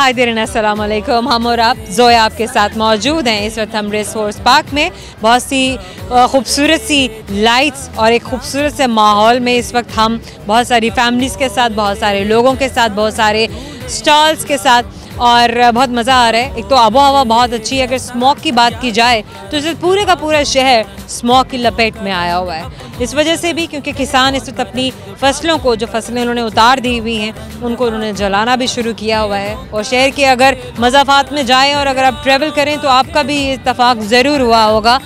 हाय देरन, अस्सलाम वालेकुम। हम और आप जोया आपके साथ मौजूद हैं। इस वक्त हम रेस कोर्स पार्क में बहुत सी खूबसूरत सी लाइट्स और एक खूबसूरत से माहौल में इस वक्त हम बहुत सारी फैमिलीज़ के साथ, बहुत सारे लोगों के साथ, बहुत सारे स्टॉल्स के साथ और बहुत मज़ा आ रहा है। एक तो आबो हवा बहुत अच्छी है। अगर स्मॉग की बात की जाए तो इस पूरे का पूरा शहर स्मॉग की लपेट में आया हुआ है। इस वजह से भी क्योंकि किसान इस वक्त अपनी फसलों को, जो फसलें उन्होंने उतार दी हुई हैं, उनको उन्होंने जलाना भी शुरू किया हुआ है। और शहर के अगर मज़ाफ़ात में जाएं और अगर आप ट्रैवल करें तो आपका भी इत्तफाक ज़रूर हुआ होगा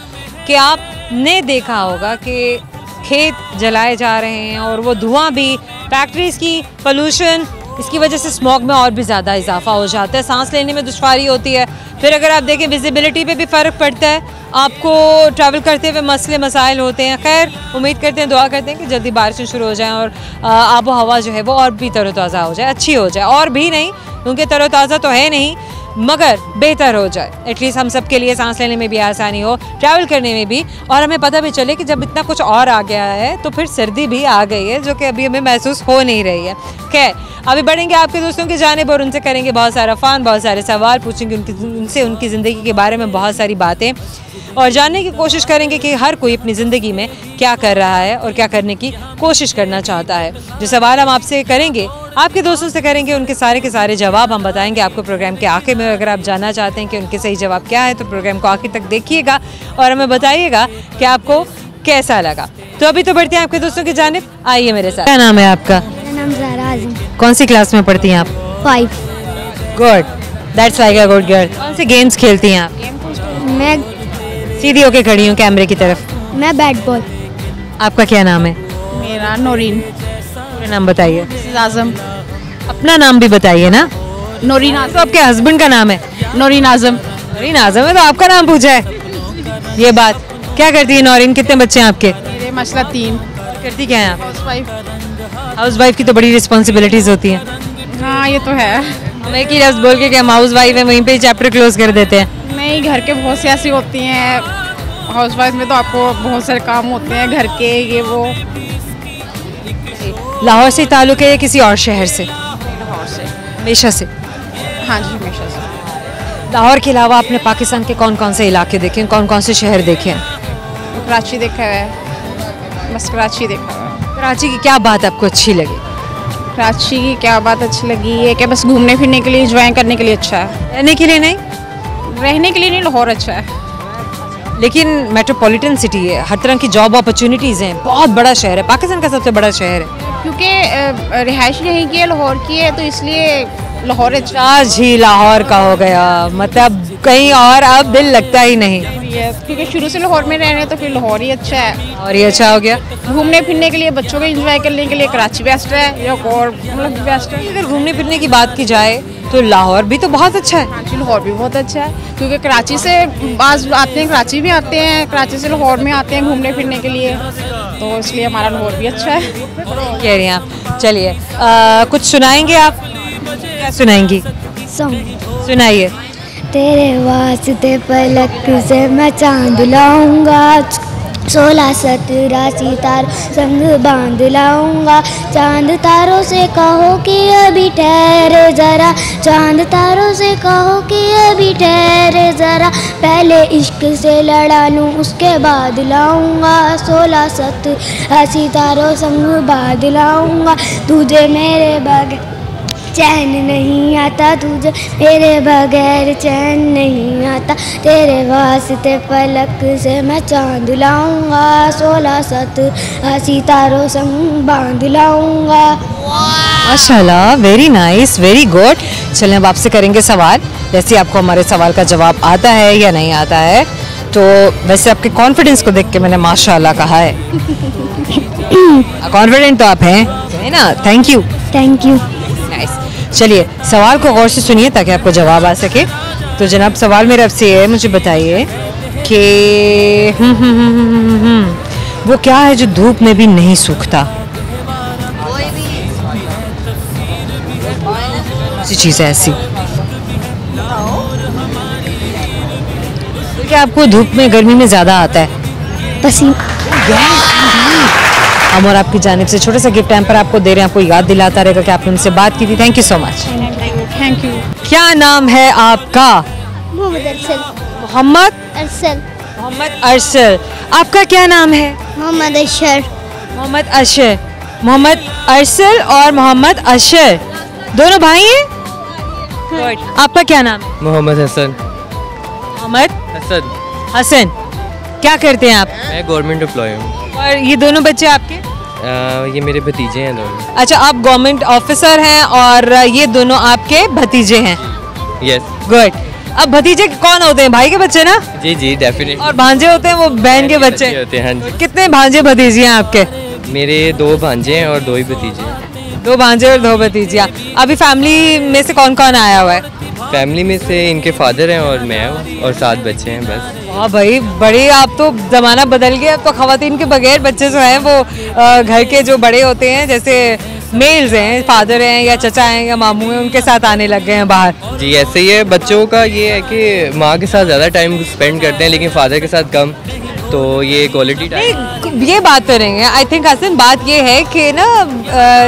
कि आपने देखा होगा कि खेत जलाए जा रहे हैं और वो धुआं भी फैक्ट्रीज़ की पोल्यूशन, इसकी वजह से स्मॉग में और भी ज़्यादा इजाफा हो जाता है। सांस लेने में दुश्वारी होती है। फिर अगर आप देखें विजिबिलिटी पे भी फ़र्क पड़ता है। आपको ट्रैवल करते हुए मसले मसाइल होते हैं। खैर, उम्मीद करते हैं, दुआ करते हैं कि जल्दी बारिशें शुरू हो जाएं और आबो हवा जो है वो और भी तरोताज़ा हो जाए, अच्छी हो जाए। और भी नहीं, क्योंकि तरोताज़ा तो है नहीं, मगर बेहतर हो जाए। एटलीस्ट हम सब के लिए सांस लेने में भी आसानी हो, ट्रैवल करने में भी, और हमें पता भी चले कि जब इतना कुछ और आ गया है तो फिर सर्दी भी आ गई है, जो कि अभी हमें महसूस हो नहीं रही है। खैर, अभी बढ़ेंगे आपके दोस्तों की जानिब और उनसे करेंगे बहुत सारा फ़न, बहुत सारे सवाल पूछेंगे उनसे उनकी ज़िंदगी के बारे में बहुत सारी बातें, और जानने की कोशिश करेंगे कि हर कोई अपनी ज़िंदगी में क्या कर रहा है और क्या करने की कोशिश करना चाहता है। जो सवाल हम आपसे करेंगे, आपके दोस्तों से करेंगे, उनके सारे के सारे जवाब हम बताएंगे आपको प्रोग्राम के आखिर में। अगर आप जानना चाहते हैं कि उनके सही जवाब क्या है तो प्रोग्राम को आखिर तक देखिएगा और हमें बताइएगा कि आपको कैसा लगा। तो अभी तो बढ़ते हैं आपके दोस्तों की जानिब, आइए मेरे साथ। क्या नाम है आपका? मेरा नाम ज़हरा आज़म। कौन सी क्लास में पढ़ती हैं आप? 5। Good, that's like a good girl. कौन से गेम्स खेलती हैं आप? मैं सीधी होके खड़ी हूँ कैमरे की तरफ। मैं बैट बॉल। आपका क्या नाम है? मेरा नौरीन। पूरा नाम बताइए। आज़म। अपना नाम भी बताइए ना। नौरीन तो आपके हस्बैंड का नाम है? नौरीन आज़म। नौरीन आज़म है तो आपका नाम पूछा है। ये बात, क्या करती है नौरीन? कितने बच्चे हैं आपके? मेरे माशाल्लाह 3। करती क्या है आप? हाउसवाइफ। हाउस वाइफ की तो बड़ी रिस्पॉन्सिबिलिटीज होती हैं। हाँ, ये तो है। हम एक ही लफ्ज़ बोल के कि हम हाउस वाइफ है वहीं पे चैप्टर क्लोज कर देते हैं। नहीं, घर के बहुत सी ऐसी होती हैं। हाउसवाइफ में तो आपको बहुत सारे काम होते हैं घर के, ये वो। लाहौर से ताल्लुक़ है या किसी और शहर से? लाहौर से। हमेशा से? हाँ जी, हमेशा से। लाहौर के अलावा आपने पाकिस्तान के कौन कौन से इलाके देखे हैं, कौन कौन से शहर देखे हैं? कराची देखा है, बस कराची देखा है। कराची की क्या बात आपको अच्छी लगी? कराची की क्या बात अच्छी लगी है कि बस घूमने फिरने के लिए, एंजॉय करने के लिए अच्छा है। रहने के लिए नहीं? रहने के लिए नहीं, लाहौर अच्छा है। लेकिन मेट्रोपॉलिटन सिटी है, हर तरह की जॉब अपॉर्चुनिटीज़ हैं, बहुत बड़ा शहर है, पाकिस्तान का सबसे बड़ा शहर है। क्योंकि रिहाइश यहीं की है, लाहौर की है, तो इसलिए लाहौर अच्छा आज ही लाहौर का हो गया, मतलब कहीं और अब दिल लगता ही नहीं। है। क्योंकि शुरू से लाहौर में रह रहे हैं तो फिर लाहौर ही अच्छा है। और ये अच्छा हो गया। घूमने फिरने के लिए, बच्चों को एंजॉय करने के लिए कराची बेस्ट है या और मतलब बेस्ट है। अगर घूमने फिरने की बात की जाए तो लाहौर भी तो बहुत अच्छा है। कराची, लाहौर भी बहुत अच्छा है, क्योंकि कराची से बाज़ आते हैं, कराची भी आते हैं, कराची से लाहौर में आते हैं घूमने फिरने के लिए, तो इसलिए हमारा लाहौर भी अच्छा है। कह रही हैं आप। चलिए, कुछ सुनाएंगे आप? क्या सुनाएंगी? सुनाइए। तेरे वास्ते पलक से मैं चांद लाऊंगा, 16-17 सितार संग बांध लाऊंगा। चांद तारों से कहो कि अभी ठहरे ज़रा, चांद तारों से कहो कि अभी ठहरे ज़रा। पहले इश्क से लड़ा लूँ उसके बाद लाऊंगा, 16-17 सितारों संग बांध लाऊंगा। तुझे मेरे बगैर चैन नहीं आता, तुझे मेरे बगैर चैन नहीं आता। तेरे वास्ते पलक से मैं चांद लाऊंगा, 16-17 सितारों संग बांध लाऊंगा। माशाल्लाह, वेरी नाइस, वेरी गुड। चलें, अब आपसे करेंगे सवाल। जैसे आपको हमारे सवाल का जवाब आता है या नहीं आता है, तो वैसे आपके कॉन्फिडेंस को देख के मैंने माशाल्लाह कहा है। कॉन्फिडेंट तो आप हैं, है ना? Thank you. Thank you. Nice. चलिए, सवाल को गौर से सुनिए ताकि आपको जवाब आ सके। तो जनाब, सवाल मेरा आपसे है, मुझे बताइए कि वो क्या है जो धूप में भी नहीं सूखता? ऐसी चीज़ है ऐसी क्या आपको धूप में, गर्मी में ज़्यादा आता है? पसीना। हम और आपकी जानिब से छोटा सा गिफ्ट टाइम पर आपको दे रहे हैं, आपको याद दिलाता रहेगा कि आपने हमसे बात की थी। Thank you so much. Thank you. क्या नाम है आपका? मोहम्मद अरसल। मोहम्मद अरसल। मोहम्मद अरसल। आपका क्या नाम है? मोहम्मद अशर। मोहम्मद अशर। मोहम्मद अरसल और मोहम्मद अशर दोनों भाई हैं? गुड। आपका क्या नाम है? मोहम्मद हसन। मोहम्मद हसन। हसन। क्या करते हैं आप? मैं गवर्नमेंट एम्प्लॉय हूँ। और ये दोनों बच्चे आपके? ये मेरे भतीजे हैं दोनों। अच्छा, आप गवर्नमेंट ऑफिसर हैं और ये दोनों आपके भतीजे हैं। यस। गुड। अब भतीजे कौन होते हैं? भाई के बच्चे ना? जी जी डेफिनेटली। और भांजे होते हैं वो बहन के बच्चे होते हैं। हाँ जी। कितने भांजे भतीजे हैं आपके? मेरे 2 भांजे हैं और 2 ही भतीजे हैं। 2 भांजे और 2 भतीजियाँ। अभी फैमिली में से कौन कौन आया हुआ है? फैमिली में से इनके फादर हैं और मैं हूँ और 7 बच्चे हैं बस। हाँ भाई, बड़े आप तो ज़माना बदल गया। अब तो खवातीन के बगैर बच्चे जो हैं वो घर के जो बड़े होते हैं, जैसे मेल्स हैं, फादर हैं या चचा हैं या मामू हैं, उनके साथ आने लग गए हैं बाहर। जी ऐसे ही है। बच्चों का ये है कि माँ के साथ ज़्यादा टाइम स्पेंड करते हैं लेकिन फादर के साथ कम, तो ये क्वालिटी टाइम। नहीं, ये बात तो नहीं है। आई थिंक हसन बात ये है कि ना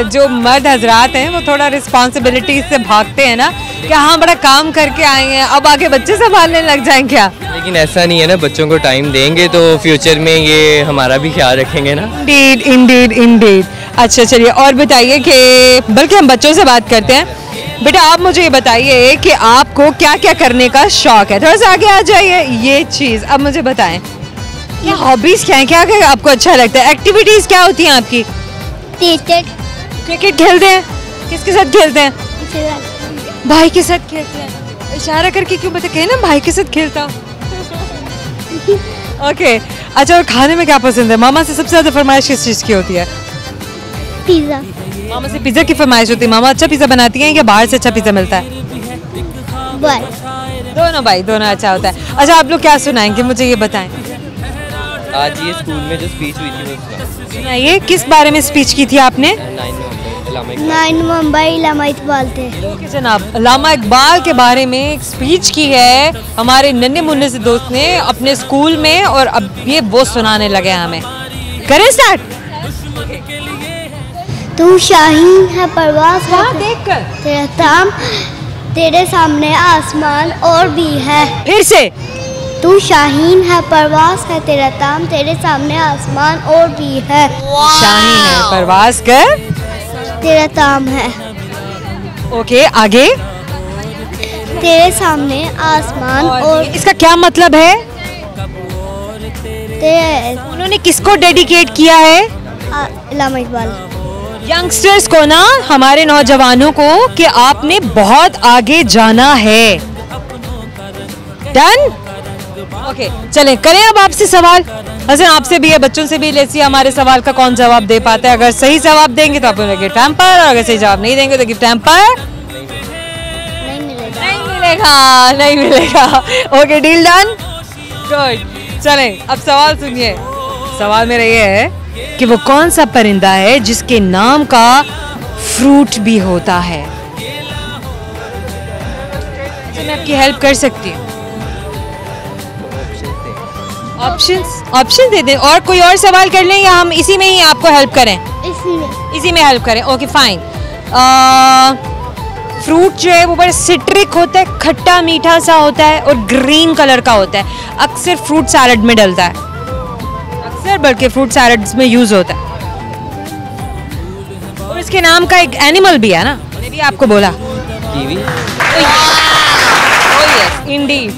जो मर्द हजरात हैं वो थोड़ा रिस्पॉन्सिबिलिटी से भागते हैं ना कि हाँ बड़ा काम करके आए हैं, अब आगे बच्चे संभालने लग जाएं क्या? लेकिन ऐसा नहीं है ना, बच्चों को टाइम देंगे तो फ्यूचर में ये हमारा भी ख्याल रखेंगे ना। Indeed Indeed Indeed. अच्छा चलिए, और बताइए कि बल्कि हम बच्चों से बात करते हैं। बेटा आप मुझे ये बताइए कि आपको क्या क्या करने का शौक है? थोड़ा सा आगे आ जाइए। ये चीज़ अब मुझे बताएं, क्या हॉबीज क्या है? क्या क्या आपको अच्छा लगता है? एक्टिविटीज क्या होती हैं आपकी? क्रिकेट। क्रिकेट खेलते हैं? किसके साथ खेलते हैं? भाई के साथ खेलते हैं। इशारा करके क्यों बता कहे ना भाई के साथ खेलता हूँ। ओके। अच्छा, और खाने में क्या पसंद है? मामा से सबसे ज्यादा फरमाइश किस चीज़ की होती है? पिज़्ज़ा। मामा से पिज्जा की फरमाइश होती है। मामा अच्छा पिज्जा बनाती हैं या बाहर से अच्छा पिज्जा मिलता है? बाय। दोनों भाई, दोनों अच्छा होता है। अच्छा, आप लोग क्या सुनाएंगे मुझे ये बताएं। आज ये स्कूल में जो स्पीच हुई थी वो सुनाइए, किस बारे में स्पीच की थी आपने? 9 नवंबर इलामा इकबाल थे। ओके जनाब, अल्लामा इकबाल के बारे में एक स्पीच की है हमारे नन्हे मुन्ने से दोस्त ने अपने स्कूल में, और अब ये वो सुनाने लगे हमें। करें स्टार्ट। तू शाहीन है परवाज़ देखकर तेरा ताम, तेरे सामने आसमान और भी है। फिर से। तू शाहीन है परवाज़ है तेरा ताम, तेरे सामने आसमान और भी है। शाहीन है परवाज़ कर तेरा ताम है। ओके आगे। तेरे सामने आसमान और इसका क्या मतलब है? तेरे उन्होंने किसको डेडिकेट किया है? इलामा इकबाल। यंगस्टर्स को ना, हमारे नौजवानों को, कि आपने बहुत आगे जाना है। डन। ओके चलें, करें अब आपसे सवाल। हसन आपसे भी है, बच्चों से भी। लेट्स हमारे सवाल का कौन जवाब दे पाता है। अगर सही जवाब देंगे तो आप उन्हें गिफ्ट हैम्पर, और अगर सही जवाब नहीं देंगे तो गिफ्ट हैम्पर नहीं मिलेगा। नहीं मिलेगा, नहीं मिलेगा। Okay deal done. गुड। चलें अब सवाल सुनिए। सवाल मेरा ये है कि वो कौन सा परिंदा है जिसके नाम का फ्रूट भी होता है? मैं आपकी हेल्प कर सकती हूँ। ऑप्शन दे दें, और कोई और सवाल कर लें या हम इसी में ही आपको हेल्प करें? इसी में हेल्प करें। Okay fine. फ्रूट जो है वो बड़ा सिट्रिक होता है, खट्टा मीठा सा होता है और ग्रीन कलर का होता है। अक्सर फ्रूट सैलड में डलता है, अक्सर बल्कि फ्रूट सैलड्स में यूज होता है। और इसके नाम का एक एनिमल भी है ना, मैंने भी आपको बोला। कीवी। इंडीड,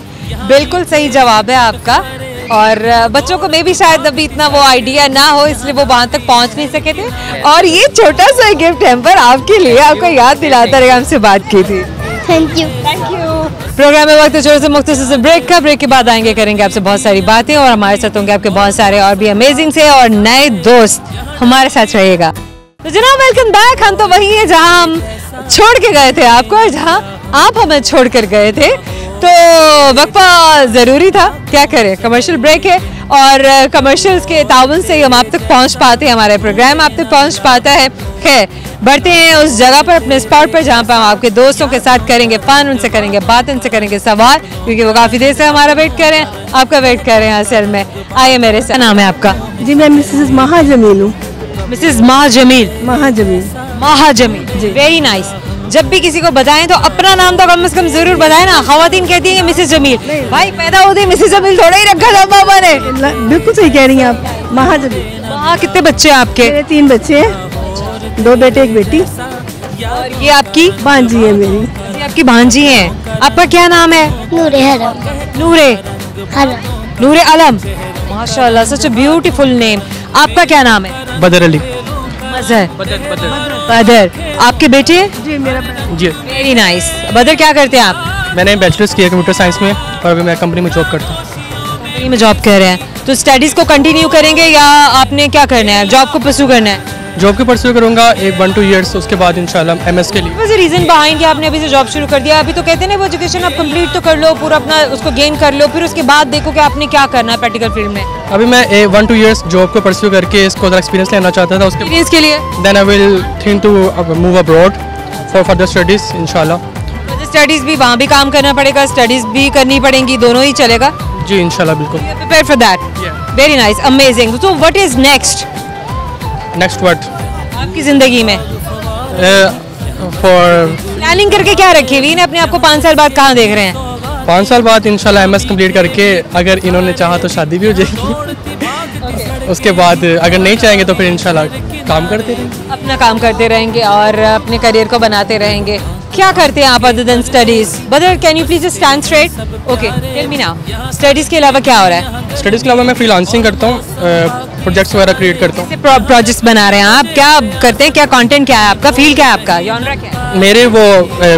बिल्कुल सही जवाब है आपका। और बच्चों को मे भी शायद अभी इतना वो आइडिया ना हो, इसलिए वो वहाँ तक पहुँच नहीं सके थे। और ये छोटा सा गिफ्ट हैम्पर आपके लिए, आपको याद दिलाता रहेगा हमसे बात की थी। Thank you. प्रोग्राम में वक्त छोटे से मुख्तसर से ब्रेक का। ब्रेक के बाद आएंगे, करेंगे आपसे बहुत सारी बातें, और हमारे साथ होंगे आपके बहुत सारे और भी अमेजिंग से और नए दोस्त। हमारे साथ रहिएगा। तो जनाब वेलकम बैक। हम तो वही है जहाँ हम छोड़ के गए थे आपको, और जहाँ आप हमें छोड़ कर गए थे। तो वक्फा ज़रूरी था, क्या करें, कमर्शियल ब्रेक है, और कमर्शियल्स के ताउन से हम आप तक पहुंच पाते हैं, हमारे प्रोग्राम आप तक पहुंच पाता है। खैर बढ़ते हैं उस जगह पर, अपने स्पॉट पर, जहां पर हम आपके दोस्तों के साथ करेंगे फन, उनसे करेंगे बात, उनसे करेंगे सवाल, क्योंकि वो काफ़ी देर से हमारा वेट कर रहे हैं, आपका वेट कर रहे हैं असल में। आइए मेरे से। नाम है आपका? जी मैं मिसेस महाजमील हूँ। Mrs Mahajamil. Mahajamil. Mahajamil, very nice. जब भी किसी को बताएं तो अपना नाम तो कम से कम जरूर बताएं ना। खवातीन कहती हैं मिसेस जमील, भाई पैदा होते ही मिसेस जमील थोड़ा ही रखा था पापा ने। बिल्कुल सही कह रही हैं आप। महाजनी। वहाँ कितने बच्चे हैं आपके? मेरे 3 बच्चे हैं, 2 बेटे 1 बेटी। और ये आपकी भांजी है मेरी। ये आपकी भांजी हैं। आपका क्या नाम है? नूरे हरम। नूरे हरम। नूरे आलम, माशाल्लाह, सच अ ब्यूटीफुल नेम। आपका क्या नाम है? बदर अली। मजहर। बदर। आपके बेटे? जी मेरा जी, वेरी नाइस। बदर क्या करते हैं आप? मैंने बैचलर्स किया कंप्यूटर साइंस में और अभी मैं कंपनी में जॉब करता हूँ। कंपनी में जॉब कर रहे हैं, तो स्टडीज को कंटिन्यू करेंगे या आपने क्या करना है, जॉब को परस्यू करना है? जॉब की परस्यू करूँगा 1-2 ईयर्स, उसके बाद इंशाल्लाह MS के लिए। वॉज रीजन बिहाइंड कि आपने अभी से जॉब शुरू कर दिया? अभी तो कहते हैं ना वो एजुकेशन आप कंप्लीट तो कर लो, पूरा अपना उसको गेन कर लो, फिर उसके बाद देखो कि आपने क्या करना है प्रैक्टिकल फील्ड में। अभी मैं 1-2 ईयर्स जॉब को परस्यू करके इसको एक्सपीरियंस लेना चाहता था। उसके एक्सपीरियंस के लिए then I will think to move abroad for further studies इंशाल्लाह। स्टडीज भी वहाँ भी काम करना पड़ेगा, स्टडीज भी करनी पड़ेंगी, दोनों ही चलेगा? जी इंशाल्लाह बिल्कुल। Prepare for that. Very nice, amazing. So what is next next what आपकी जिंदगी में? फॉर प्लानिंग करके क्या रखी हुई है? अपने आप को 5 साल बाद कहाँ देख रहे हैं? 5 साल बाद इंशाल्लाह MS कंप्लीट करके अगर इन्होंने चाहा तो शादी भी हो जाएगी। उसके बाद अगर नहीं चाहेंगे तो फिर इंशाल्लाह काम करते रहेंगे। अपना काम करते रहेंगे और अपने करियर को बनाते रहेंगे। क्या करते हैं आप other than studies? Brother can you please stand straight? Okay, tell me now, studies के अलावा क्या हो रहा है? स्टडीज़ के अलावा मैं फ्रीलांसिंग करता हूँ, प्रोजेक्ट्स वगैरह क्रिएट करता हूँ। प्रोजेक्ट्स बना रहे हैं आप? क्या करते हैं, क्या कंटेंट क्या है आपका, फील्ड क्या है आपका, जॉनरा क्या है? मेरे वो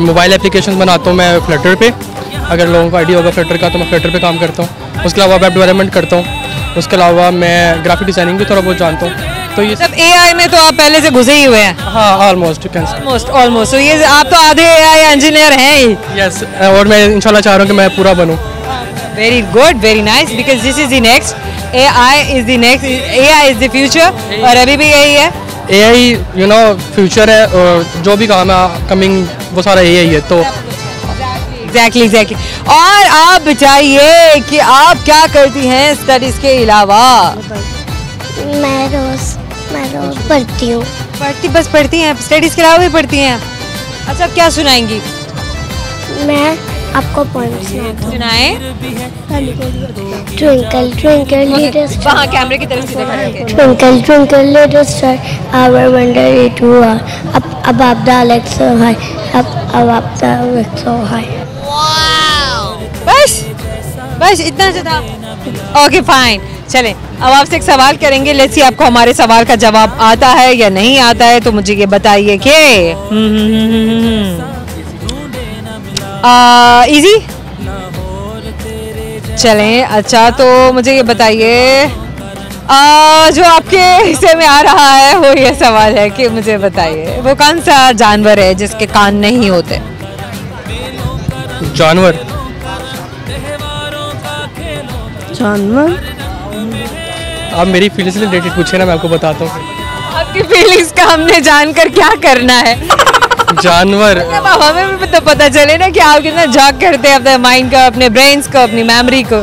मोबाइल एप्लीकेशन बनाता हूँ मैं फ्लटर पे। अगर लोगों को आइडिया होगा फ्लटर का तो मैं फ्लटर पे काम करता हूँ। उसके अलावा वेब डेवलपमेंट करता हूँ। उसके अलावा मैं ग्राफिक डिज़ाइनिंग भी थोड़ा बहुत जानता हूँ। तो ये सब AI में तो आप पहले से घुसे ही हुए हैं? हाँ ऑलमोस्ट ऑलमोस्ट। तो ये आप तो आधे AI इंजीनियर हैं ही। यस, और मैं इंशाल्लाह चाह रहा हूँ कि मैं पूरा बनूँ। Very good, very nice, because this is the next, AI is the next, AI is the future. और अभी भी यही है AI फ्यूचर है, और जो भी काम है कमिंग वो सारा AI है। तो एग्जैक्टली। और आप बताइए कि आप क्या करती हैं स्टडीज के अलावा? मैं रोज पढ़ती हूँ। बस पढ़ती हैं, स्टडीज के अलावा भी पढ़ती हैं? अच्छा, क्या सुनाएंगी? मैं आपको पोएम सुनाएं। ट्विंकल ट्विंकल लिटिल स्टार, वहाँ कैमरे की तरफ सीधे खड़े होके। Twinkle twinkle little star, our wonder it you are, up above the lakes so high, up above the lakes so high. बस इतना सा था? ओके फाइन, चलें अब आपसे एक सवाल करेंगे। लेट्स सी आपको हमारे सवाल का जवाब आता है या नहीं आता है, तो मुझे ये बताइए कि इजी चलें। अच्छा, तो मुझे ये बताइए जो आपके हिस्से में आ रहा है वो ये सवाल है कि मुझे बताइए वो कौन सा जानवर है जिसके कान नहीं होते? जानवर आप मेरी फीलिंग्स से रिलेटेड पूछे ना, मैं आपको बताता हूँ। आपकी फीलिंग्स का हमने जानकर क्या करना है? जानवर अब हमें भी तो पता चले ना कि आप कितना जॉग करते हैं अपने माइंड का, अपने ब्रेन्स को, अपनी मेमोरी को।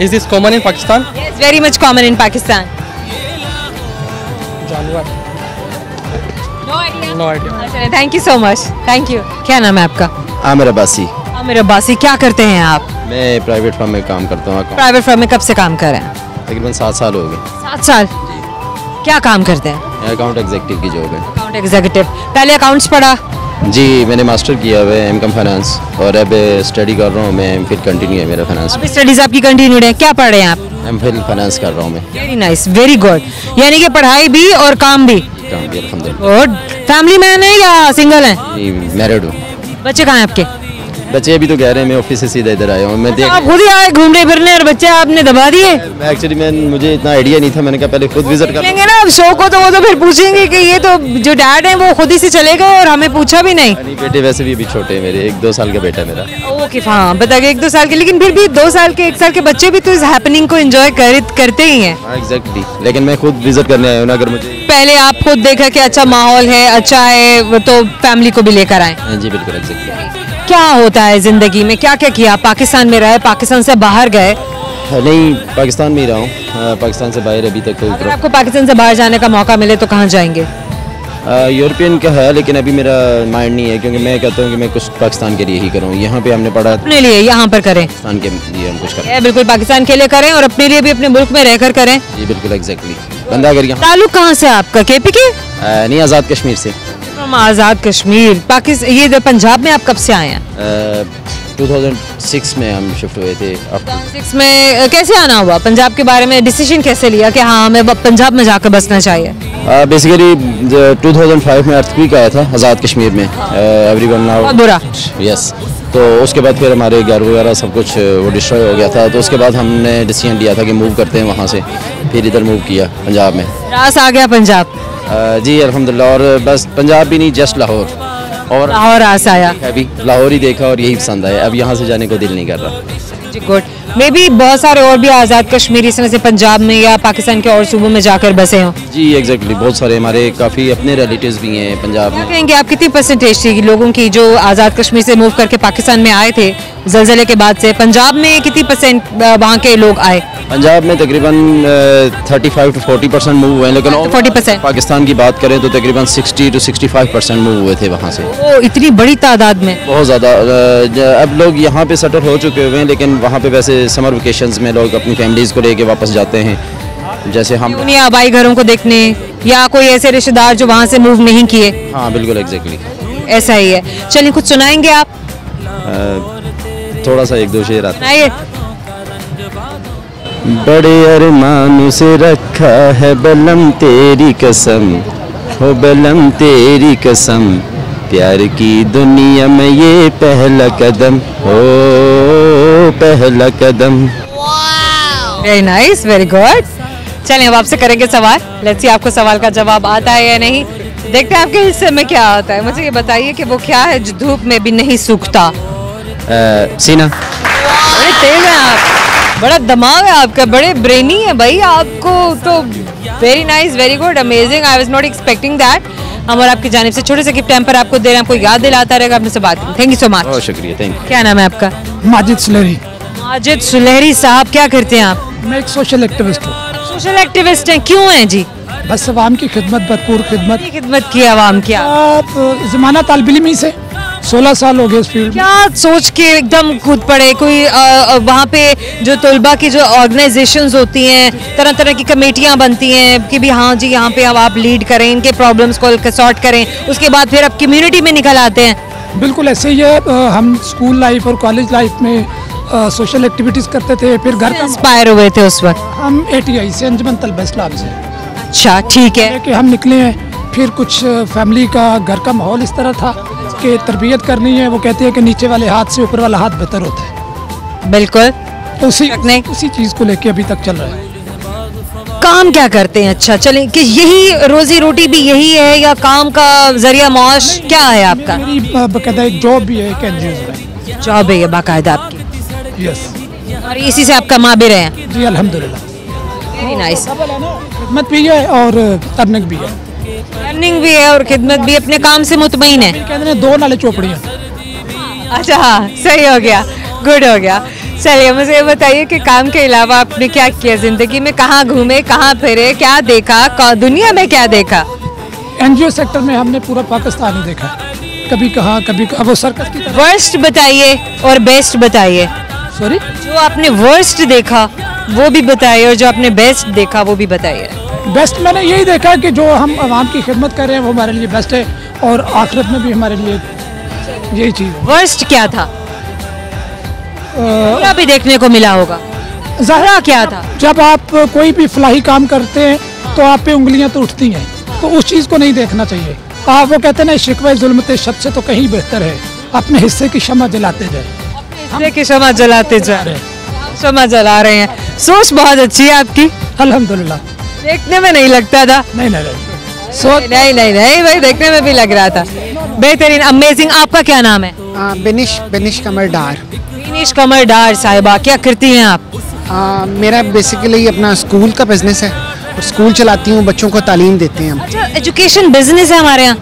Is this common in Pakistan? Yes, very much common in Pakistan. जानवर no idea. Thank you so much, thank you. क्या नाम है आपका? आमिर अब्बासी। आमिर अब्बासी, क्या करते हैं आप? मैं प्राइवेट फर्म में काम करता हूँ। प्राइवेट फर्म में कब से काम कर रहे हैं? तकरीबन 7 साल हो गए। 7 साल। क्या काम करते हैं? अकाउंट एग्जीक्यूटिव की जॉब है। Account executive. पहले अकाउंट्स पढ़ा? जी, मैंने मास्टर किया हुआ है M.Com फाइनेंस और अब स्टडी कर रहा हूँ मैं। M.Phil कंटिन्यू है मेरा फाइनेंस। अभी स्टडीज आपकी कंटिन्यूड है? क्या पढ़ रहे हैं आप? M.Phil फाइनेंस कर रहा हूँ मैं। Very nice, very good. यानी कि पढ़ाई भी और काम भी? काम भी अल्हम्दुलिल्लाह। गुड। फैमिली मैन है या सिंगल है? मैरिड हूँ। बच्चे कहाँ हैं आपके? बच्चे अभी तो कह रहे हैं, मैं ऑफिस से सीधा इधर आया हूँ। मैं देख आप खुद ही आए घूमने फिरने और बच्चे आपने दबा दिए? एक्चुअली मुझे इतना आइडिया नहीं था, मैंने कहा पहले खुद विजिट कर लेंगे ना अब शो को, तो वो तो फिर पूछेंगे कि ये तो जो डैड है वो खुद ही से चले गए और हमें पूछा भी नहीं। बेटे वैसे भी अभी छोटे हैं मेरे, 1-2 साल का बेटा मेरा। ओके हाँ, बताइए 1-2 साल के, लेकिन फिर भी 2 साल के 1 साल के बच्चे भी तो इस हैपनिंग को एंजॉय करते ही हैं। एग्जैक्टली, लेकिन मैं खुद विजिट करने आया हूँ ना। अगर मुझे पहले आप खुद देखा कि अच्छा माहौल है, अच्छा है, तो फैमिली को भी लेकर आए। जी बिल्कुल एग्जैक्टली। क्या होता है जिंदगी में, क्या क्या किया? पाकिस्तान में रहे, पाकिस्तान से बाहर गए? नहीं, पाकिस्तान में ही रहा हूँ। पाकिस्तान से बाहर अभी तक कोई अगर आपको पाकिस्तान से बाहर जाने का मौका मिले तो कहाँ जाएंगे? यूरोपियन का है, लेकिन अभी मेरा माइंड नहीं है, क्योंकि मैं कहता हूँ कि मैं कुछ पाकिस्तान के लिए ही करूँ। यहाँ पे हमने पढ़ा अपने लिए यहाँ पर करें, पाकिस्तान के लिए हम कुछ करें। बिल्कुल पाकिस्तान के लिए करें और अपने लिए भी अपने मुल्क में रहकर करें। जी बिल्कुल एग्जैक्टली। बंदा अगर यहाँ ताल्लुक कहाँ से आपका? केपी के? नहीं, आज़ाद कश्मीर से। आज़ाद कश्मीर पाकिस्तान। ये पंजाब में आप कब से आए हैं? 2006 में हम शिफ्ट हुए थे। 2006 में कैसे आना हुआ? पंजाब के बारे में डिसीजन कैसे लिया कि हाँ हमें पंजाब में जाकर बसना चाहिए? बेसिकली 2005 में अर्थक्वेक आया था आज़ाद कश्मीर में। एवरीवन नाउ बहुत बुरा। यस। तो उसके बाद फिर हमारे घर वगैरह सब कुछ वो डिस्ट्रॉय हो गया था। तो उसके बाद हमने डिसीजन लिया था कि मूव करते हैं वहाँ से, फिर इधर मूव किया पंजाब में। रास आ गया पंजाब? जी अल्हम्दुलिल्लाह। और बस पंजाब भी नहीं, जस्ट लाहौर। और लाहौर रास आया? अभी लाहौर ही देखा और यही पसंद आया। अब यहाँ से जाने को दिल नहीं कर रहा। जी गुड। मे भी बहुत सारे और भी आज़ाद कश्मीरी इस तरह से पंजाब में या पाकिस्तान के और सूबों में जाकर बसे हों। जी एग्जैक्टली। बहुत सारे हमारे काफ़ी अपने रिलेटिव्स भी हैं पंजाब में। कहेंगे आप कितनी परसेंटेज थी लोगों की जो आज़ाद कश्मीर से मूव करके पाकिस्तान में आए थे ज़लज़ले के बाद से? पंजाब में कितनी परसेंट वहाँ के लोग आए? पंजाब में तकरीबन 35 to 40% मूव हुए हैं, लेकिन 40% पाकिस्तान की बात करें तो तकरीबन 60 to 65% मूव हुए थे वहाँ से। ओ इतनी बड़ी तादाद में? बहुत ज़्यादा। अब लोग यहाँ पे सेटल हो चुके हुए हैं, लेकिन वहाँ पे वैसे समर वेकेशंस में लोग अपनी फैमिलीज़ को लेके वापस जाते हैं, जैसे हम। उन्हीं आबाई घरों को देखने या कोई ऐसे रिश्तेदार जो वहाँ से मूव नहीं किए? हाँ बिल्कुल एग्जैक्टली ऐसा ही है। चलिए कुछ सुनाएंगे आप? थोड़ा सा एक दो शेर आता है। बड़े अरमानों से रखा है बलम तेरी कसम, हो बलम तेरी कसम, प्यार की दुनिया में ये पहला कदम, हो पहला कदम। Very nice, very good. चलिए अब आपसे करेंगे सवाल। लेट्स सी आपको सवाल का जवाब आता है या नहीं। देखते हैं आपके हिस्से में क्या आता है। मुझे ये बताइए कि वो क्या है जो धूप में भी नहीं सूखता? सीना। बड़े तेज हैं आप, बड़ा दिमाग है आपका, बड़े ब्रेनी है भाई आपको तो। Very nice, very good, amazing. I was not expecting that. हम और आपकी जानिब से छोटे से गिफ्ट टाइम पर आपको दे रहे हैं, आपको याद दिलाता रहेगा अपने से बात। Thank you so much. बहुत शुक्रिया, थैंक यू। क्या नाम है आपका? माजिद सुलेहरी। माजिद सुलेहरी साहब, क्या करते हैं आप? मैं एक सोशल एक्टिविस्ट हूँ। सोशल एक्टिविस्ट हैं, क्यों हैं जी? बस अवाम की खिदमत, भरपूर खिदमत की आवाम की। ज़माना तालिब इल्मी से 16 साल हो गए इस फील्ड में। क्या सोच के एकदम कूद पड़े? कोई वहाँ पे जो तलबा की जो ऑर्गेनाइजेशंस होती हैं, तरह तरह की कमेटियाँ बनती हैं कि भी हाँ जी यहाँ पे अब आप लीड करें, इनके प्रॉब्लम्स को सॉर्ट करें, उसके बाद फिर आप कम्युनिटी में निकल आते हैं। बिल्कुल ऐसे ही है। हम स्कूल लाइफ और कॉलेज लाइफ में सोशल एक्टिविटीज़ करते थे, फिर घर का इंस्पायर हुए थे उस वक्त? हम ATI से, अंजुमन तलबा इस्लाम से। अच्छा ठीक है। कि हम निकले हैं, फिर कुछ फैमिली का, घर का माहौल इस तरह था कि तरबियत करनी है। वो कहते हैं कि नीचे वाले हाथ से ऊपर वाला हाथ बेहतर होता है। बिल्कुल। तो उसी चीज़ को लेके अभी तक चल रहा है। काम क्या करते हैं? अच्छा चलें, कि यही रोजी रोटी भी यही है या काम का जरिया माश क्या है आपका? मेरी बाकायदा एक जॉब भी है, एक NGO में जॉब है ये बाकायदा आपकी? यस। और इसी से आप कमा भी रहे हैं? जी अल्हम्दुलिल्लाह। Very nice. खिदमत भी है और अर्निंग भी है। अर्निंग भी है और खिदमत भी। अपने काम से मुतमईन है? कहते हैं दो नाले चौपड़ियाँ। अच्छा हाँ, सही हो गया, गुड हो गया। चलिए मुझे ये बताइए कि काम के अलावा आपने क्या किया ज़िंदगी में? कहाँ घूमे, कहाँ फिरे, क्या देखा, दुनिया में क्या देखा? NGO सेक्टर में हमने पूरा पाकिस्तान ही देखा, कभी कहाँ कभी कहाँ। वो सर्कस की तरह। वर्स्ट बताइए और बेस्ट बताइए। सॉरी? जो आपने वर्स्ट देखा वो भी बताइए और जो आपने बेस्ट देखा वो भी बताइए। बेस्ट मैंने यही देखा कि जो हम आवाम की खिदमत कर रहे हैं वो हमारे लिए बेस्ट है, और आखिरत में भी हमारे लिए यही चीज़। वर्स्ट क्या था? बुरा भी देखने को मिला होगा। ज़ाहिर क्या था? जब आप कोई भी फलाही काम करते हैं तो आप पे उंगलियां तो उठती हैं, तो उस चीज़ को नहीं देखना चाहिए। आप वो कहते हैं ना, शिकवा ज़ुल्मत शब से तो कहीं बेहतर है अपने हिस्से की शमा जलाते जाए। हिस्से की शमा जलाते जा रहे हैं, शमा जला रहे हैं। सोच बहुत अच्छी है आपकी, अल्हम्दुलिल्लाह। देखने में नहीं लगता था। नहीं नहीं भाई, देखने में भी लग रहा था। बेहतरीन, अमेजिंग। आपका क्या नाम है? बेनिश कमर डार। बेनिश कमर डार साहिबा, क्या करती हैं आप? मेरा बेसिकली अपना स्कूल का बिजनेस है और स्कूल चलाती हूँ, बच्चों को तालीम देते हैं हम। अच्छा, एजुकेशन बिजनेस है हमारे यहाँ?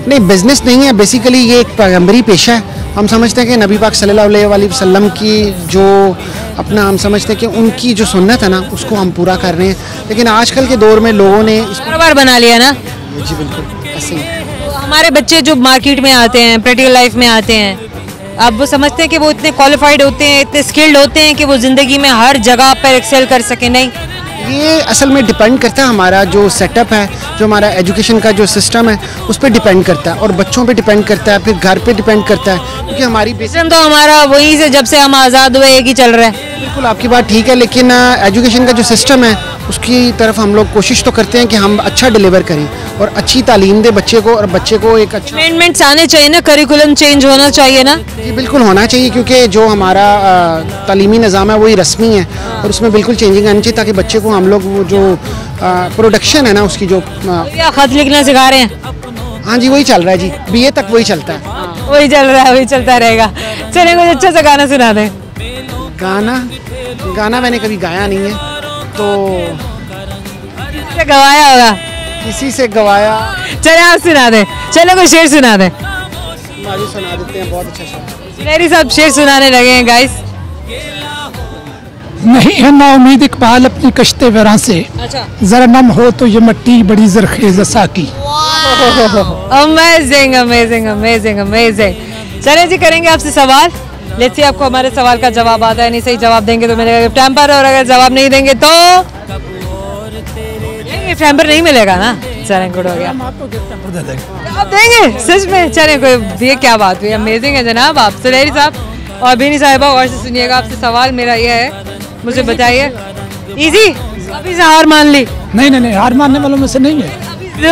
नहीं, बिजनेस नहीं है, बेसिकली ये एक पैगम्बरी पेशा है। हम समझते हैं कि नबी पाक सल्लल्लाहु अलैहि वसल्लम की जो अपना, हम समझते हैं कि उनकी जो सुन्नत है ना, उसको हम पूरा कर रहे हैं। लेकिन आजकल के दौर में लोगों ने कारोबार बना लिया ना? जी बिल्कुल, ऐसे ही। तो हमारे बच्चे जो मार्केट में आते हैं, प्रैक्टिकल लाइफ में आते हैं, अब वो समझते हैं कि वो इतने क्वालिफाइड होते हैं, इतने स्किल्ड होते हैं कि वो ज़िंदगी में हर जगह पर एक्सेल कर सकें? नहीं, ये असल में डिपेंड करता है, हमारा जो सेटअप है, जो हमारा एजुकेशन का जो सिस्टम है उस पर डिपेंड करता है, और बच्चों पे डिपेंड करता है, फिर घर पे डिपेंड करता है, क्योंकि हमारी सिस्टम तो हमारा वहीं से जब से हम आज़ाद हुए एक ही चल रहा है। बिल्कुल आपकी बात ठीक है, लेकिन एजुकेशन का जो सिस्टम है उसकी तरफ हम लोग कोशिश तो करते हैं कि हम अच्छा डिलीवर करें और अच्छी तालीम दें बच्चे को, और बच्चे को एक अच्छा अमेंडमेंट्स आने चाहिए ना, करिकुलम चेंज होना चाहिए ना। जी बिल्कुल होना चाहिए, क्योंकि जो हमारा तालीमी निज़ाम है वही रस्मी है, और उसमें बिल्कुल चेंजिंग आनी चाहिए ताकि बच्चे को हम लोग वो जो प्रोडक्शन है ना उसकी जो क्या खत लिखना सिखा रहे हैं? हाँ जी वही चल रहा है जी, BA तक वही चलता है। वही चल रहा है, वही चलता रहेगा। चलिए कुछ अच्छा सा गाना सुना दें। गाना मैंने कभी गाया नहीं है, तो गवाया होगा किसी से गवाया। चले आप सुना दें, चलो कोई शेर सुना दें। सुना देते हैं, बहुत अच्छा शेर। मेरी सब शेर सुनाने लगे हैं गाइस। नहीं है ना उम्मीद इकबाल अपनी कश्ते वरां से, अच्छा, जरा नम हो तो ये मट्टी बड़ी जरखेज साकी। Amazing amazing amazing amazing. चले जी, करेंगे आपसे सवाल। लेट्स सी आपको हमारे सवाल का जवाब आता है। नहीं, सही जवाब देंगे तो मिलेगा गिफ्ट हैम्पर, और अगर जवाब नहीं देंगे तो गिफ्ट हैम्पर नहीं मिलेगा ना। चलें, गुड हो गया, आप देंगे सच में। चलें, कोई ये क्या बात हुई, अमेजिंग है जनाब आप। सुलेरी साहब और बीनी साहिबा और से सुनिएगा, आपसे सवाल मेरा ये है, मुझे बताइए। इजी, अभी से हार मान ली? नहीं, हार मानने वालों में से नहीं है।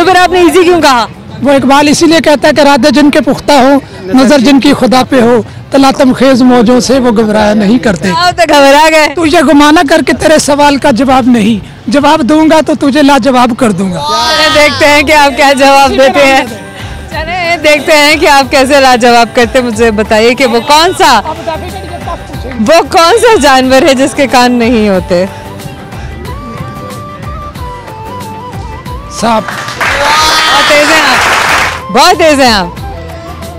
फिर आपने इजी क्यों कहा? वो इकबाल इसीलिए कहता है कि राधे जिनके पुख्ता हो, नजर जिनकी खुदा पे हो, तलातम खेज मौजों से वो घबराया नहीं करते। तो घबरा गए। तुझे गुमाना करके तेरे सवाल का जवाब नहीं, जवाब दूंगा तो तुझे लाजवाब कर दूंगा। देखते हैं कि आप क्या जवाब देते हैं। चले देखते हैं कि आप कैसे लाजवाब करते। मुझे बताइए कि वो कौन सा जानवर है जिसके कान नहीं होते? सांप। बहुत तेज हैं आप, बहुत तेज हैं आप।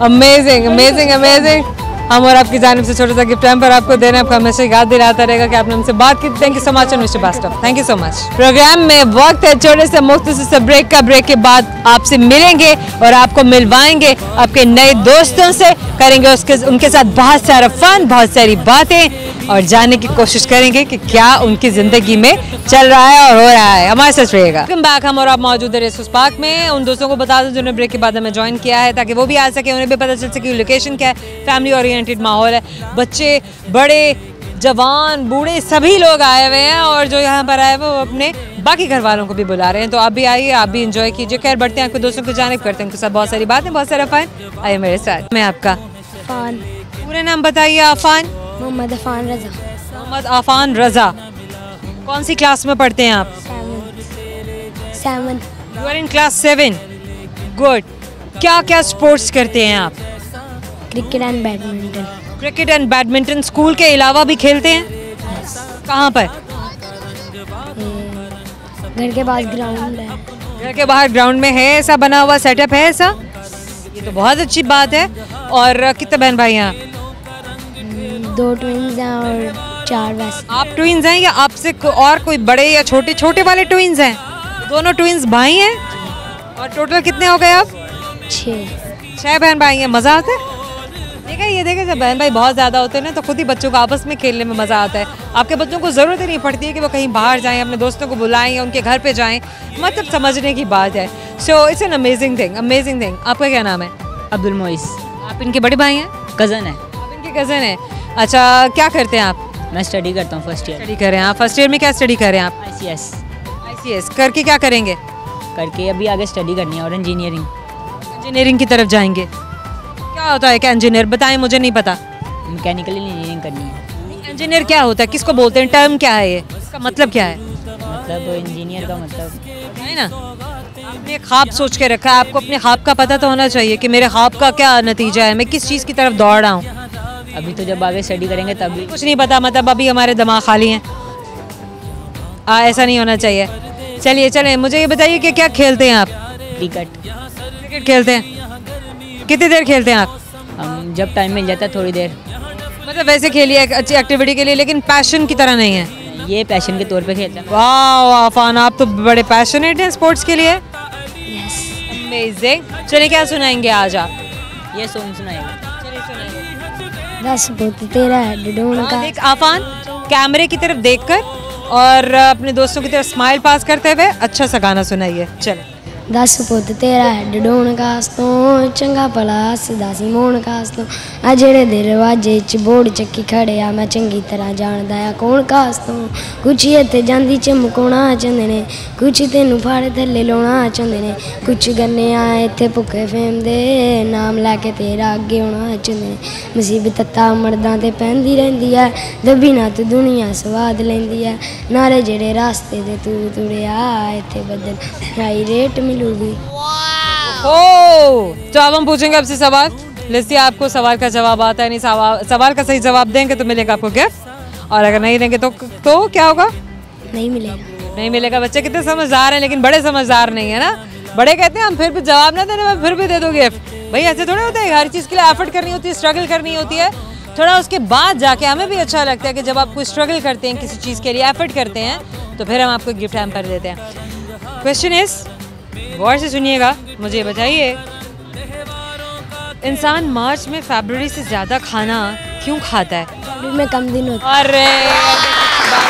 Amazing amazing amazing. हम और आपकी जानिब से छोटा सा गिफ्ट हैम्पर आपको देना, आपको हमेशा याद दिलाता रहेगा कि आपने हमसे बात की। Thank you so much mister बास्टफ, thank you so much. Programme में वक्त है छोटे से मुख्तसर से ब्रेक का। ब्रेक के बाद आपसे मिलेंगे और आपको मिलवाएंगे आपके नए दोस्तों से, करेंगे उनके साथ बहुत सारा फन, बहुत सारी बातें, और जानने की कोशिश करेंगे कि क्या उनकी ज़िंदगी में चल रहा है और हो रहा है। हमारे साथ रहिएगा। Welcome back. हम और आप मौजूद है रेसोर्स पार्क में। उन दोस्तों को बता दें जिन्होंने ब्रेक के बाद हमें ज्वाइन किया है, ताकि वो भी आ सके, उन्हें भी पता चल सके लोकेशन क्या है। फैमिली ओरिएंटेड माहौल है, बच्चे बड़े जवान बूढ़े सभी लोग आए हुए हैं, और जो यहाँ पर आए हुए वो अपने बाकी घर वालों को भी बुला रहे हैं। तो आप भी आइए, आप भी इंजॉय कीजिए। खैर बढ़ते हैं आपके दोस्तों को जानिब, करते हैं उनके साथ बहुत सारी बातें, बहुत सारा फन। आइए मेरे साथ। मैं आपका पूरा नाम बताइए। आफान मोहम्मद अफान रजा। मोहम्मद आफान रजा। कौन सी क्लास में पढ़ते हैं आप? 7। You are in class 7। Good. क्या क्या स्पोर्ट्स करते हैं आप? Cricket and badminton. Cricket and badminton school के अलावा भी खेलते हैं? कहाँ पर? घर के पास ग्राउंड है। घर के बाहर ग्राउंड में है, ऐसा बना हुआ सेटअप है ऐसा? ये तो बहुत अच्छी बात है। और कितने बहन भाई हैं? 2 ट्विंस हैं और 4 वैसे। आप ट्विंस हैं या आपसे और कोई बड़े या छोटे? छोटे वाले ट्विंस हैं? दोनों ट्विंस भाई हैं। और टोटल कितने हो गए आप? 6 बहन भाई हैं। मज़ा आता है? ये देखे जब बहन भाई बहुत ज़्यादा होते हैं ना, तो खुद ही बच्चों को आपस में खेलने में मज़ा आता है। आपके बच्चों को ज़रूरत ही नहीं पड़ती है कि वो कहीं बाहर जाएं, अपने दोस्तों को बुलाएं या उनके घर पे जाएं। मतलब समझने की बात है। So it's an amazing thing, amazing thing. आपका क्या नाम है? अब्दुल मोइस। आप इनके बड़े भाई हैं? कज़न है। आप इनके कज़न हैं। अच्छा, क्या करते हैं आप? मैं स्टडी करता हूँ, फर्स्ट ईयर। स्टडी कर रहे हैं आप? फर्स्ट ईयर में क्या स्टडी कर रहे हैं आप? ICS करके क्या करेंगे? करके अभी आगे स्टडी करनी है और इंजीनियरिंग की तरफ जाएंगे। क्या होता है क्या इंजीनियर? बताएं, मुझे नहीं पता। मैकेनिकल इंजीनियरिंग करनी है। इंजीनियर क्या होता है? किसको बोलते हैं? टर्म क्या है ये? इसका मतलब क्या है? मतलब इंजीनियर का मतलब है ना, आपने ख्वाब सोच के रखा है, आपको अपने ख्वाब का पता तो होना चाहिए कि मेरे ख्वाब का क्या नतीजा है, मैं किस चीज़ की तरफ दौड़ रहा हूँ। अभी तो जब आगे स्टडी करेंगे तभी कुछ नहीं पता, मतलब अभी हमारे दिमाग खाली हैं। ऐसा नहीं होना चाहिए। चलिए चलें, मुझे ये बताइए कि क्या खेलते हैं आप? क्रिकेट खेलते हैं। कितनी देर खेलते हैं आप? हम जब टाइम मिल जाता है थोड़ी देर। मतलब वैसे खेलिए अच्छी एक्टिविटी के लिए, लेकिन पैशन की तरह नहीं है? ये पैशन के तौर पे खेलते हैं। वाह आफान, आप तो बड़े पैशनेट हैं स्पोर्ट्स के लिए। अमेजिंग। चलिए क्या सुनाएंगे आज आप? ये सॉन्ग सुनाएगा। चलिए सुनाइए। 10 पुत तेरा है ढूंढ का। देख आफान, कैमरे की तरफ देखकर और अपने दोस्तों की तरफ स्माइल पास करते हुए अच्छा सा गाना सुनाइए। चल। 10 ਪੁੱਤ ਤੇਰਾ ਹੈਡ ਢੋਣ ਕਾਸ ਤੋਂ ਚੰਗਾ ਭਲਾ ਹੱਸਦਾ ਸੀ ਮੋਹਣ ਕਾਸ ਤੋਂ ਆ ਜਿਹੜੇ ਦਰਵਾਜ਼ੇ 'ਚ ਬੋੜ ਚੱਕੀ ਖੜਿਆ ਮੈਂ ਚੰਗੀ ਤਰ੍ਹਾਂ ਜਾਣਦਾ ਆ ਕੌਣ ਕਾਸ ਤੋਂ ਕੁਛ ਇੱਥੇ ਜਾਂਦੀ ਚਮਕਾਉਣਾ ਚਾਹੁੰਦੇ ਨੇ ਕੁਛ ਤੈਨੂੰ ਫੜ ਥੱਲੇ ਲਾਉਣਾ ਚਾਹੁੰਦੇ ਨੇ ਕੁਛ ਗੰਨੇ ਆ ਇੱਥੇ ਭੁੱਖੇ ਫੇਮ ਦੇ ਨਾਮ ਲੈ ਕੇ ਤੇਰਾ ਅੱਗੇ ਆਉਣਾ ਚਾਹੁੰਦੇ ਨੇ ਮੁਸੀਬਤ ਤਾਂ ਮਰਦਾਂ ਤੇ ਪੈਂਦੀ ਰਹਿੰਦੀ ਹੈ ਦੱਬੀ ਨਾ ਤੂੰ ਦੁਨੀਆ ਸਵਾਦ ਲੈਂਦੀ ਹੈ ਨਾਲੇ ਜਿਹੜੇ ਰਾਸਤੇ ਤੇ ਤੂੰ ਤੁਰਿਆ ਇੱਥੇ ਬਦਲ ਹਾਈ ਰੇਟ मिलूगी। तो अब हम पूछेंगे आपसे सवाल। लिस्सी आपको सवाल का जवाब आता है नहीं, सवाल का सही जवाब देंगे तो मिलेगा आपको गिफ्ट और अगर नहीं देंगे तो क्या होगा? नहीं मिलेगा। नहीं मिलेगा। बच्चे कितने समझदार हैं लेकिन बड़े समझदार नहीं है ना। बड़े कहते हैं हम फिर भी जवाब ना देने में फिर भी दे दो गिफ्ट। भाई ऐसे थोड़ा होता है, हर चीज़ के लिए एफर्ट करनी होती है, स्ट्रगल करनी होती है। थोड़ा उसके बाद जाके हमें भी अच्छा लगता है कि जब आप कोई स्ट्रगल करते हैं किसी चीज़ के लिए एफर्ट करते हैं तो फिर हम आपको गिफ्ट हैम्पर देते हैं। क्वेश्चन इज, गौर से सुनिएगा, मुझे बताइए इंसान मार्च में फरवरी से ज़्यादा खाना क्यों खाता है? फरवरी में कम दिन होता है। अरे बात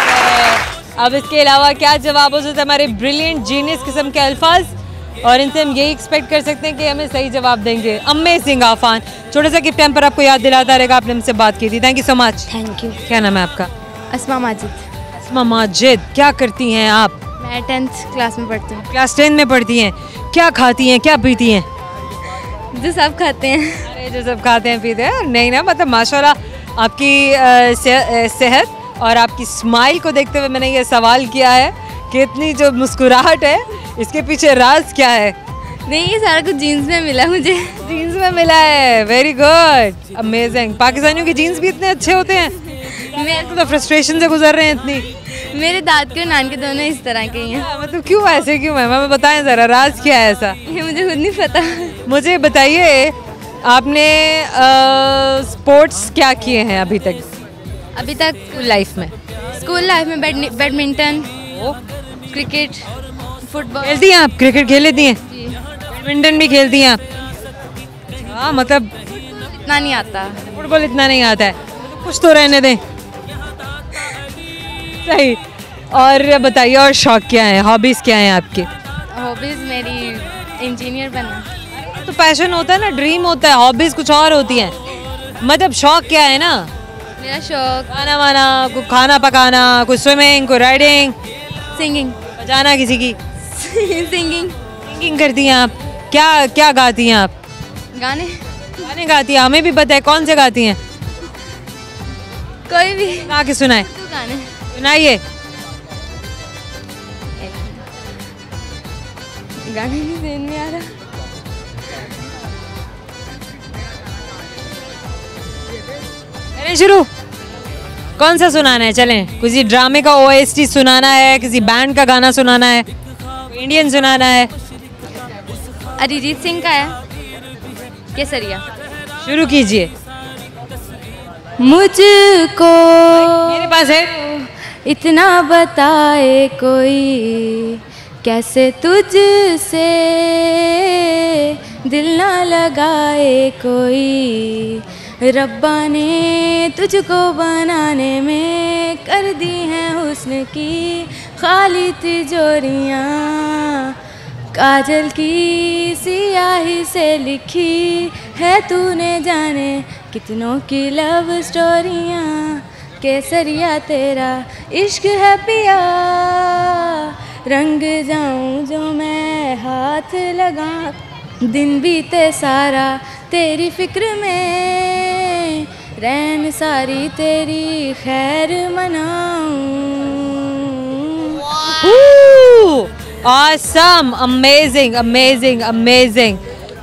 है। अब इसके अलावा क्या जवाब हो सकता है? हमारे ब्रिलियंट जीनियस किस्म के अल्फाज और इनसे हम यही एक्सपेक्ट कर सकते हैं कि हमें सही जवाब देंगे। अमेजिंग आफान, छोटा सा गिफ्ट पर आपको याद दिलाता रहेगा, आपने हमसे बात की थी। Thank you so much. Thank you. क्या नाम है आपका? अस्मा माजिद। अस्मा माजिद, क्या करती हैं आप? मैं 10th क्लास में पढ़ती हूँ। क्लास 10 में पढ़ती हैं। क्या खाती हैं, क्या पीती हैं? जो सब खाते हैं। अरे जो सब खाते हैं पीते हैं नहीं ना, मतलब माशाल्लाह आपकी सेहत और आपकी स्माइल को देखते हुए मैंने ये सवाल किया है कि इतनी जो मुस्कुराहट है इसके पीछे राज क्या है? नहीं, ये सारा कुछ जीन्स में मिला मुझे। जीन्स में मिला है। Very good, amazing. पाकिस्तानियों की जीन्स भी इतने अच्छे होते हैं। मैं तो फ्रस्ट्रेशन से गुजर रहे हैं इतनी। मेरे दाद के और नान के दोनों इस तरह के ही हैं। मतलब क्यों ऐसे क्यों है? हमें बताएं ज़रा, राज क्या है ऐसा? ये मुझे खुद नहीं पता। मुझे बताइए आपने स्पोर्ट्स क्या किए हैं अभी तक? अभी तक लाइफ में? स्कूल लाइफ में बैडमिंटन, क्रिकेट, फुटबॉल। खेलती हैं आप? क्रिकेट खेल लेती हैं? बैडमिंटन भी खेलती हैं आप? हाँ, मतलब इतना नहीं आता। फुटबॉल इतना नहीं आता है, कुछ तो रहने दें। सही। और बताइए और शौक क्या है, हॉबीज़ क्या हैं आपके? हॉबीज़ मेरी इंजीनियर बनना। तो पैशन होता है ना, ड्रीम होता है, हॉबीज़ कुछ और होती हैं। मतलब शौक क्या है ना? मेरा शौक खाना वाना, कोई खाना पकाना, कोई स्विमिंग, कोई राइडिंग, सिंगिंग, बजाना किसी की। सिंगिंग करती हैं आप? क्या क्या गाती हैं आप? गाने गाती हैं, हमें भी पता है। कौन से गाती हैं? कोई भी गा के सुनाए। गाने सुनाइए। गाने नहीं देन में आ रहा। करें शुरू? कौन सा सुनाना है? चलें, किसी ड्रामे का OST सुनाना है, किसी बैंड का गाना सुनाना है, इंडियन सुनाना है? अरिजीत सिंह का है केसरिया। शुरू कीजिए। मुझको मेरे पास है। इतना बताए कोई कैसे तुझसे दिल ना लगाए कोई, रब्बा ने तुझको बनाने में कर दी हैं हुस्न की खाली तिजोरियाँ, काजल की सियाही से लिखी है तूने जाने कितनों की लव स्टोरियाँ, केसरिया तेरा इश्क है पिया, रंग जाऊं जो मैं हाथ लगा, दिन बीते सारा तेरी फिक्र में, रैन सारी तेरी खैर मनाऊं। ऑसम, अमेजिंग अमेजिंग अमेजिंग,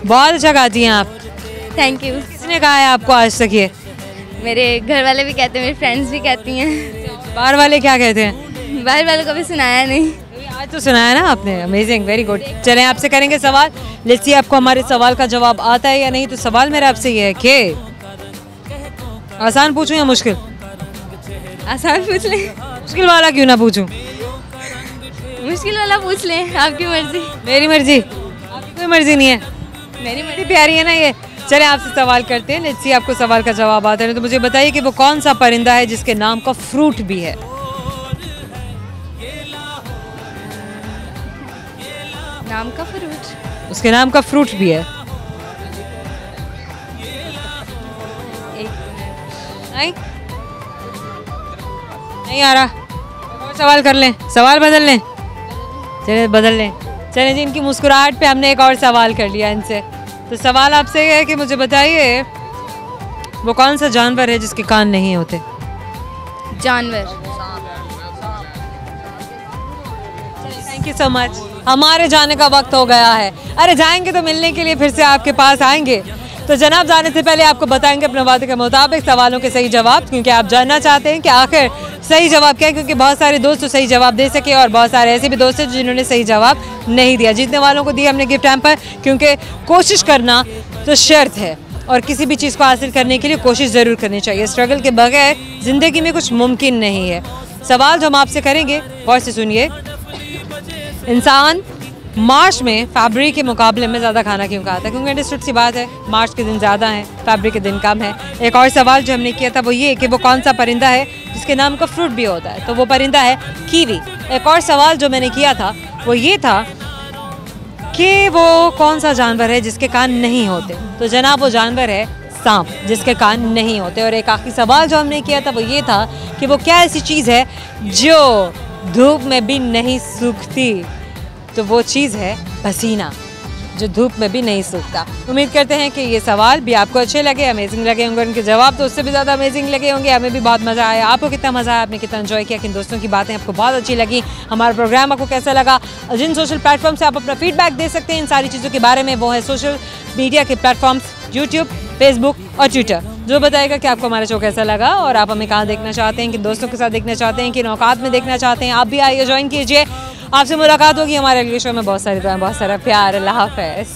बहुत अच्छा गाती हैं आप। Thank you. किसने कहा है आपको आज तक ये? मेरे घर वाले भी कहते हैं, मेरी फ्रेंड्स भी कहती हैं। बाहर वाले क्या कहते हैं? बाहर वालों को भी सुनाया नहीं, आज तो सुनाया ना आपने। Amazing, very good. चलें आपसे करेंगे सवाल। लेट्स सी आपको हमारे सवाल का जवाब आता है या नहीं। तो सवाल मेरा आपसे ये है कि आसान पूछूं या मुश्किल? आसान पूछ लें। मुश्किल वाला क्यों ना पूछूं? मुश्किल वाला पूछ लें, आपकी मर्जी। मेरी मर्जी? आपकी कोई मर्जी नहीं है, मेरी मर्जी प्यारी है ना ये। चले आपसे सवाल करते हैं, लेट्स सी आपको सवाल का जवाब आता है। तो मुझे बताइए कि वो कौन सा परिंदा है जिसके नाम का फ्रूट भी है? नाम का फ्रूट, उसके नाम का फ्रूट भी है। नहीं नहीं आ रहा, और सवाल कर लें, सवाल बदल लें, चले बदल लें। चले जी, इनकी मुस्कुराहट पे हमने एक और सवाल कर लिया इनसे। तो सवाल आपसे है कि मुझे बताइए वो कौन सा जानवर है जिसके कान नहीं होते? जानवर। Thank you so much. हमारे जाने का वक्त हो गया है। अरे जाएंगे तो मिलने के लिए फिर से आपके पास आएंगे। तो जनाब, जाने से पहले आपको बताएंगे अपने वादे के मुताबिक सवालों के सही जवाब, क्योंकि आप जानना चाहते हैं कि आखिर सही जवाब क्या है। क्योंकि बहुत सारे दोस्त तो सही जवाब दे सके और बहुत सारे ऐसे भी दोस्त हैं जिन्होंने सही जवाब नहीं दिया। जीतने वालों को दिया हमने गिफ्ट हैम्पर, क्योंकि कोशिश करना तो शर्त है और किसी भी चीज़ को हासिल करने के लिए कोशिश ज़रूर करनी चाहिए। स्ट्रगल के बगैर ज़िंदगी में कुछ मुमकिन नहीं है। सवाल जो हम आपसे करेंगे गौर से सुनिए। इंसान मार्च में फरवरी के मुकाबले में ज़्यादा खाना क्यों खाता है? क्योंकि अंडरस्टूड सी बात है, मार्च के दिन ज़्यादा हैं, फरवरी के दिन कम है। एक और सवाल जो हमने किया था वो ये कि वो कौन सा परिंदा है जिसके नाम का फ्रूट भी होता है? तो वो परिंदा है कीवी। एक और सवाल जो मैंने किया था वो ये था कि वो कौन सा जानवर है जिसके कान नहीं होते? तो जनाब वो जानवर है सांप, जिसके कान नहीं होते। और एक आखिरी सवाल जो हमने किया था वो ये था कि वो क्या ऐसी चीज़ है जो धूप में भी नहीं सूखती? तो वो चीज़ है पसीना, जो धूप में भी नहीं सूखता। उम्मीद करते हैं कि ये सवाल भी आपको अच्छे लगे, अमेजिंग लगे होंगे। उनके जवाब तो उससे भी ज़्यादा अमेजिंग लगे होंगे। हमें भी बहुत मज़ा आया। आपको कितना मज़ा आया, आपने कितना एंजॉय किया, किन दोस्तों की बातें आपको बहुत अच्छी लगी, हमारा प्रोग्राम आपको कैसा लगा? जिन सोशल प्लेटफॉर्म से आप अपना फीडबैक दे सकते हैं इन सारी चीज़ों के बारे में, वो है सोशल मीडिया के प्लेटफॉर्म्स यूट्यूब, फेसबुक और ट्विटर। जो बताएगा कि आपको हमारा शो कैसा लगा और आप हमें कहाँ देखना चाहते हैं, किन दोस्तों के साथ देखना चाहते हैं, किन औकात में देखना चाहते हैं, आप भी आइए ज्वाइन कीजिए। आपसे मुलाकात होगी हमारे अगले शो में। बहुत सारी दुआएं, बहुत सारा प्यार। अल्लाह हाफ़िज़।